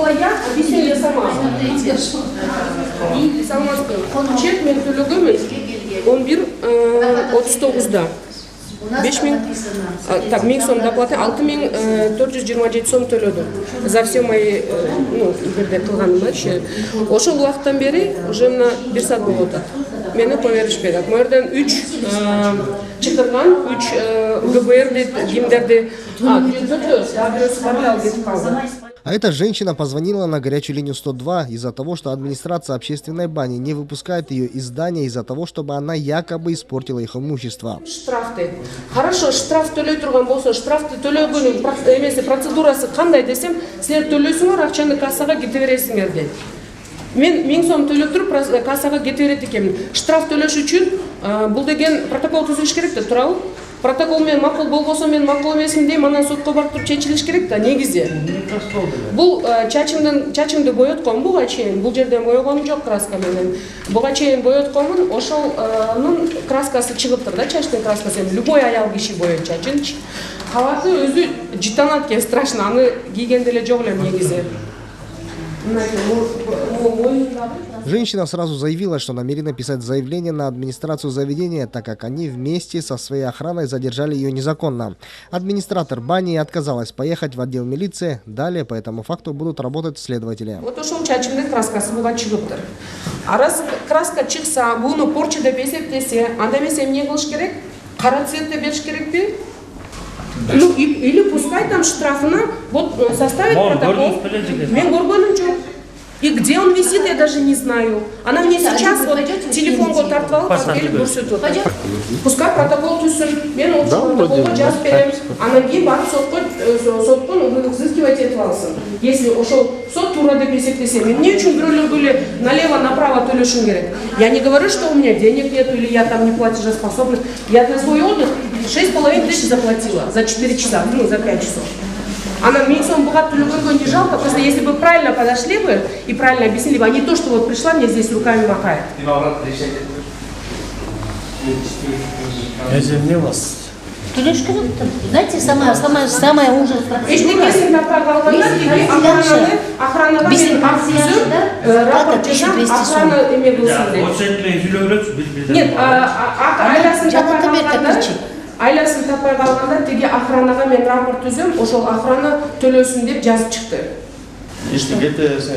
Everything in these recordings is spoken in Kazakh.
сказала я, объяснение сама. Сама чек мен төлөгөмөз 11:39-да. 5000, так, 1000 сом доплаты, 6427 сом төлөдүм. За все мои, бирде кылганымда иши. Ошол убакыттан бери уже мына 1 саат болуп атат. Мени поверишпейт. Мөрдөн 3 чакырган, 3 ГБР кимдерди, А эта женщина позвонила на горячую линию 102 из-за того, что администрация общественной бани не выпускает ее из здания из-за того, чтобы она якобы испортила их имущество. Штрафты. Хорошо, штраф төлөй турган болсо, штрафты төлөгөнүн эмеси процедурасы кандай десем, силер төлөйсүңөр, акчаны кассага кете бересиңер дейт. Мен 1000 сом төлөп туруп кассага кете берет экенмин. Штраф төлөш үчүн бул деген протокол түзүлүш керек да, туурабы? Протокол мен макул болбосо мен макул эмесмин дейм, анан сотко барып туруп чечилиш керек да, негизи. Бул чачымды боёткон буга чейин, бул жерден боёгонум жок краска менен. Буга чейин боётконмун, ошолнун краскасы чыгыптыр да, чачтын краскасы. Любой аял киши боёйт чачын. Кабаты өзү жытанат экен, страшно, аны кийгенде эле жок элем негизи. Женщина сразу заявила, что намерена писать заявление на администрацию заведения, так как они вместе со своей охраной задержали ее незаконно. Администратор бани отказалась поехать в отдел милиции. Далее по этому факту будут работать следователи. Вот ошол чачымдын краскасы буга чыгыптыр. А раз краска чыкса, буну порча деп эсептесе, анда эмесе эмне кылыш керек? Кара цветте бериш керекпи? Ну, или пускай там штрафына, вот составит протокол. Мен көргөнүм жок. И где он висит, я даже не знаю. Она мне сейчас вот телефон тартып алып келип көрсөтүп атат. Пускай протокол түзсүн. Мен ол протоколду жазып берем. Анан кийин барып соттон взыскивать этип алсын. Если ошол сот туура деп эсептесе, мен эмне үчүн бирөөлөргө эле налево-направо төлөшүм керек? Я не говорю, что у меня денег нет или я там не платежеспособна. Я на свой отдых 6500 заплатила за 4 часа, за 5 часов. Она 1000 сом бугат төлөгөнгө не жалко, просто если бы правильно подошли бы и правильно объяснили бы, а не то, что вот пришла мне здесь руками махает. Мне вас. Знаете, самое ужасное. Эчтекесин тапка калганда охранага мен рапорт жазам, охрана эме кылсын деп. Нет, айласын тапка калганда айласын таппай калганда теги охранага мен рапорт түзөм, ошол охрана төлөсүн деп жазып чыкты.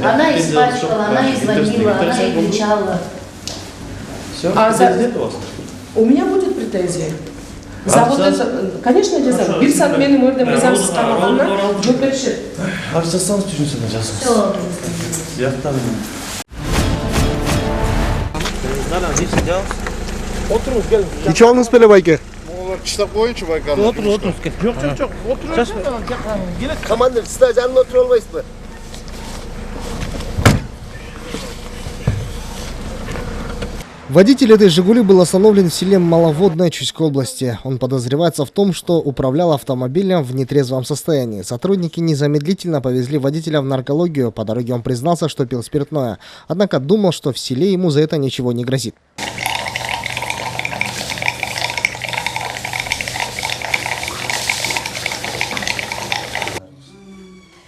Она испачкала, она изводила, она и кричала. У меня будет претензия. За вот это, конечно, жазам. Бир саат менин мөрдө мыйзамсыз камаганына жооп беришет. Жазсаңыз түшүнсөң жазыңыз. Жактан. Отырыңыз, келin. Ичип алдыңыз беле байке? Кыштап коюнчу байканы. Отырыңыз. Жок. Отырыңыз. Командир, сиз жанына отура албайсызбы? Водитель этой «Жигули» был остановлен в селе Маловодное Чуйской области. Он подозревается в том, что управлял автомобилем в нетрезвом состоянии. Сотрудники незамедлительно повезли водителя в наркологию. По дороге он признался, что пил спиртное. Однако думал, что в селе ему за это ничего не грозит.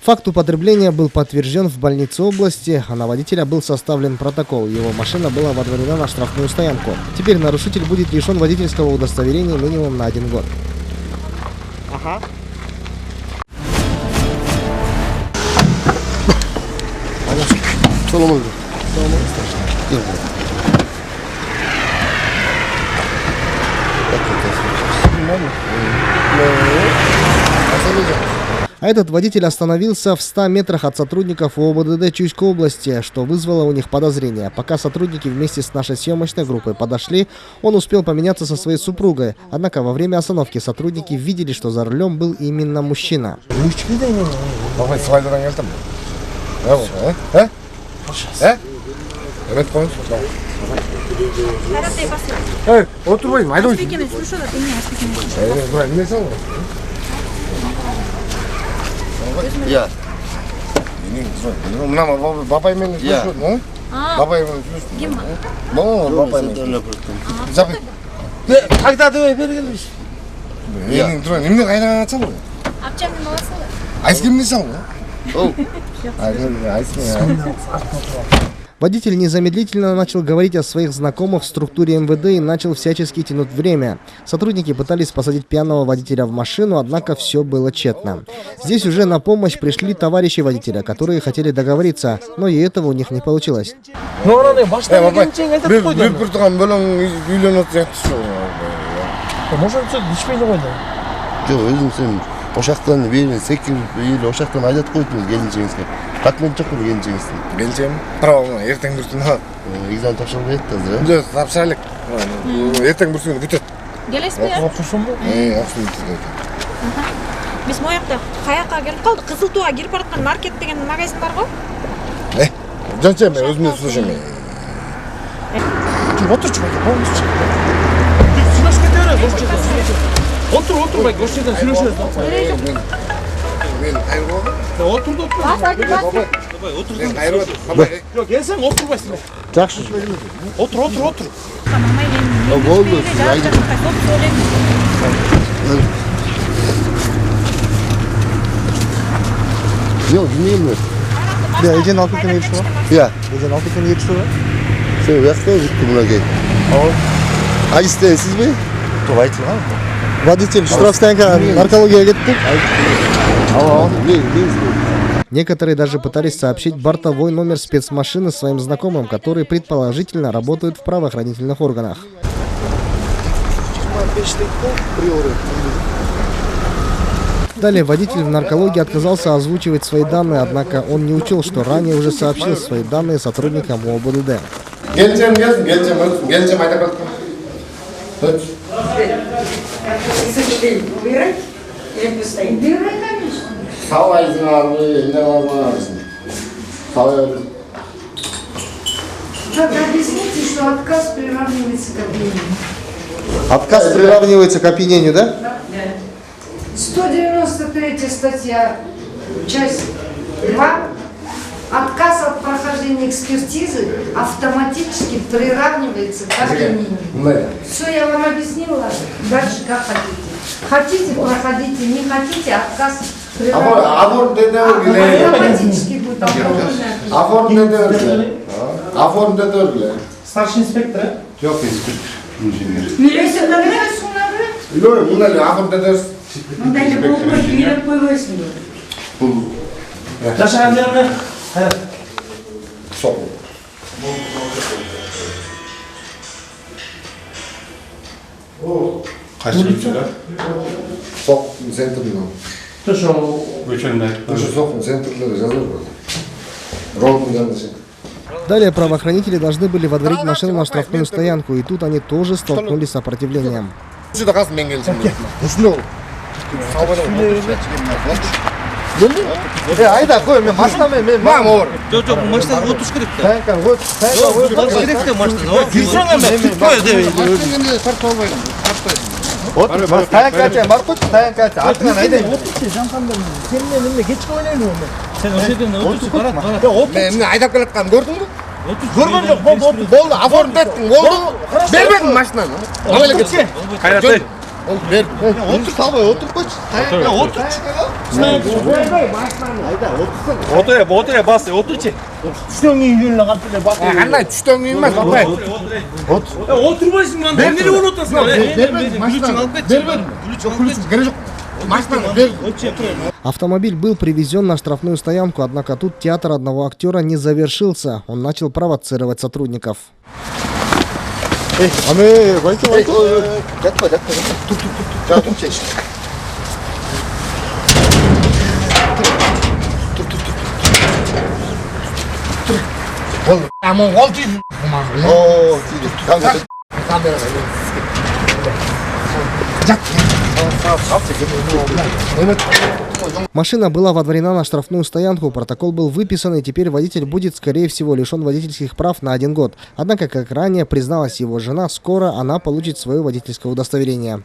Факт употребления был подтвержден в больнице области, а на водителя был составлен протокол. Его машина была водворена на штрафную стоянку. Теперь нарушитель будет лишен водительского удостоверения минимум на 1 год. Ага. Салам алейкум. А этот водитель остановился в 100 метрах от сотрудников ОБДД Чуйской области, что вызвало у них подозрения. Пока сотрудники вместе с нашей съемочной группой подошли, он успел поменяться со своей супругой. Однако во время остановки сотрудники видели, что за рулем был именно мужчина. Я. Мына бабай менен сүйлөшөт, ну? Бабай менен сүйлөшөт. Ким? Бабай менен. Жабы. Кайда деп бергенбиз? Менин туран, эмне кайдан ачам? Апчамдын баласы. Айс кимдин саңы? Водитель незамедлительно начал говорить о своих знакомых в структуре МВД и начал всячески тянуть время. Сотрудники пытались посадить пьяного водителя в машину, однако все было тщетно. Здесь уже на помощь пришли товарищи водителя, которые хотели договориться, но и этого у них не получилось. Ошақтан берін, секір, ошақтан айдат қойдыңыз келіншеңізге. Қатмен жоқ бұл келіншеңіздің? Келіншем, правилно, ертең бүртін ға. Экзамен тапшырып еді қазір, Жоқ, тапшыралық. Ертең бүртін күтет. Келесіз бе? Оқырсың бұл? Оқырсың бұл. Біз мояқта қаяққа келіп қалды. Қызылтуға келіп баратқан маркет деген магазин бар ғой? Жанша, мен өзімнен слушам. Otur bak, görüşürüz. Мен қайыр болдым. Otur. Мен қайыр болдым. Yok, gelsen oturmayasın. Жақсы. Otur. Болды, сіз айдың. Жоқ, білмеймін. Еден алып кеткен егісі ба? Иә, Еден алып кеткен егісі ба? сен ұяқта жүртті мұнакей. Қайсыстайсыз бе? Водитель штрафстоянка наркологияға кетті. Мен Некоторые даже пытались сообщить бортовой номер спецмашины своим знакомым, которые предположительно работают в правоохранительных органах. Далее водитель в наркологии отказался озвучивать свои данные, однако он не учел, что ранее уже сообщил свои данные сотрудникам ОБДД. Келіншем айта қалдым. Убирать? Или постоянно? Убирай, конечно. Қалайсың алып, не қалмағансың? Қалай? Как объясните, что отказ приравнивается к обвинению? Отказ приравнивается к опьянению, да? Да. 193 статья, часть 2. Отказ от прохождения экспертизы автоматически приравнивается к обвинению. Все, я вам объяснила. Дальше как хотите. Хотите, проходите, не хотите, отказ приравнивается. Автоматически будет Оформды. Старший инспектор, а? Жоқ, инспектор. Если нравится, нравится. Yok, bunlar oxirda Мындай болмай беріп қойбайсың. Yaşayan yerine. Сол. Kaç geçiyor? Соқтың центрінен. Şu geçenler. Уже соқтың центрлері жазылып бар. Ровный жанды. Далее правоохранители должны были водворить машину на штрафную стоянку, и тут они тоже столкнулись с сопротивлением. Сюда қалсын мен келсем. Айда, қой, мен машинамен, мен Мамор. Yok, maçta otuş gerek. Tayanka, Gerek de maçta. Girsene hemen. Tutma ödevi. tayanka, Markut, tayanka, артынан айдайын. Sen o şeyden otur. Bana. Мен айдап келатқанын көрдің бе? Көрген жоқ. Болды, оформды еттің, болды. Бермедің машинаны. Амайлы кетсін. Қайрат. Ол бер. Отыр, салбай, отыр қойшы. Tayanka, Otur. Otur ya bas. Otur çek. Қандай түштен кейін емес, апай. Oturmayısın lan. Ben nereye unutasın? Бермедің машинаны. Бермедің. Керек жоқ. Машинаны бер. Автомобиль был привезен на штрафную стоянку, однако тут театр одного актера не завершился. Он начал провоцировать сотрудников. 자, 좀 쟤. Ол тиді. Камераға. Машина была водворена на штрафную стоянку, протокол был выписан, и теперь водитель будет, скорее всего, лишен водительских прав на 1 год. Однако, как ранее призналась его жена, скоро она получит свое водительское удостоверение.